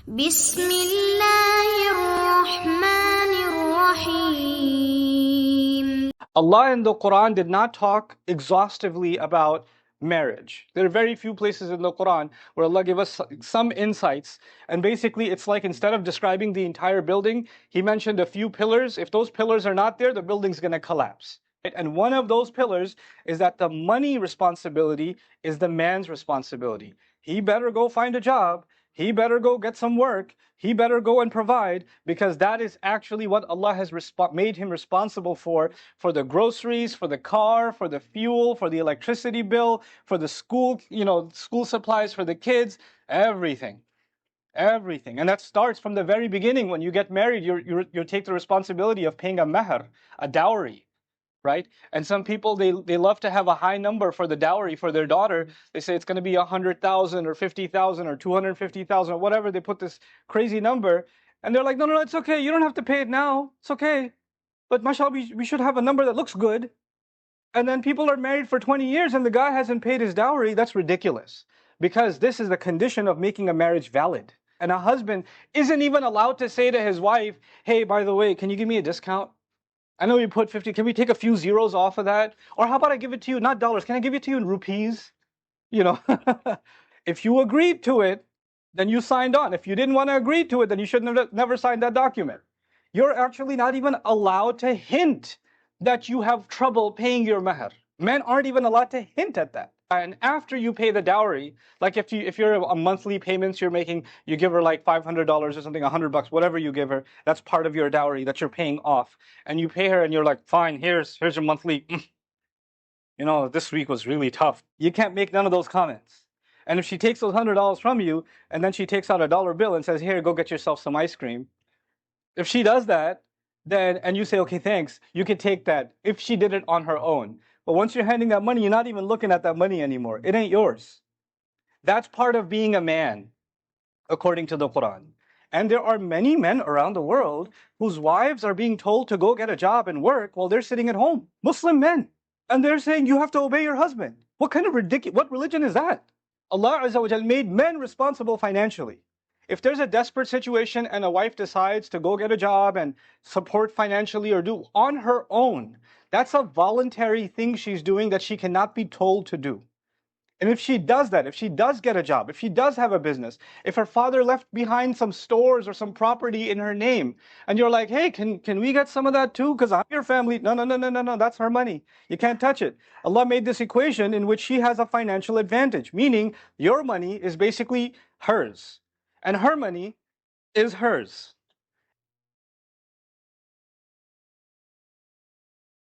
بسم الله الرحمن الرحيم. Allah in the Quran did not talk exhaustively about marriage. There are very few places in the Quran where Allah gave us some insights. And basically, it's like instead of describing the entire building, He mentioned a few pillars. If those pillars are not there, the building's going to collapse. And one of those pillars is that the money responsibility is the man's responsibility. He better go find a job. He better go get some work. He better go and provide, because that is actually what Allah has made him responsible for the groceries, for the car, for the fuel, for the electricity bill, for the school, school supplies for the kids, everything. Everything. And that starts from the very beginning. When you get married, you take the responsibility of paying a mahr, a dowry. Right? And some people, they love to have a high number for the dowry for their daughter. They say it's going to be 100,000 or 50,000 or 250,000 or whatever. They put this crazy number, and they're like, no, it's okay. You don't have to pay it now. It's okay. But mashallah, we should have a number that looks good. And then people are married for 20 years and the guy hasn't paid his dowry. That's ridiculous, because this is the condition of making a marriage valid. And a husband isn't even allowed to say to his wife, hey, by the way, can you give me a discount? I know you put 50, can we take a few zeros off of that? Or how about I give it to you, not dollars, can I give it to you in rupees? You know, if you agreed to it, then you signed on. If you didn't want to agree to it, then you should never signed that document. You're actually not even allowed to hint that you have trouble paying your mahr. Men aren't even allowed to hint at that. And after you pay the dowry, like if you're a monthly payments you're making, you give her like $500 or something, $100, whatever you give her, that's part of your dowry that you're paying off. And you pay her and you're like, fine, here's your monthly, this week was really tough. You can't make none of those comments. And if she takes those $100 from you, and then she takes out a dollar bill and says, here, go get yourself some ice cream. If she does that, then, and you say, okay, thanks, you can take that if she did it on her own. But once you're handing that money, you're not even looking at that money anymore. It ain't yours. That's part of being a man, according to the Quran. And there are many men around the world whose wives are being told to go get a job and work while they're sitting at home. Muslim men. And they're saying, you have to obey your husband. What kind of what religion is that? Allah Azza wa Jal made men responsible financially. If there's a desperate situation and a wife decides to go get a job and support financially or do on her own, that's a voluntary thing she's doing that she cannot be told to do. And if she does that, if she does get a job, if she does have a business, if her father left behind some stores or some property in her name, and you're like, hey, can we get some of that too? Because I'm your family. No, that's her money. You can't touch it. Allah made this equation in which she has a financial advantage, meaning your money is basically hers, and her money is hers.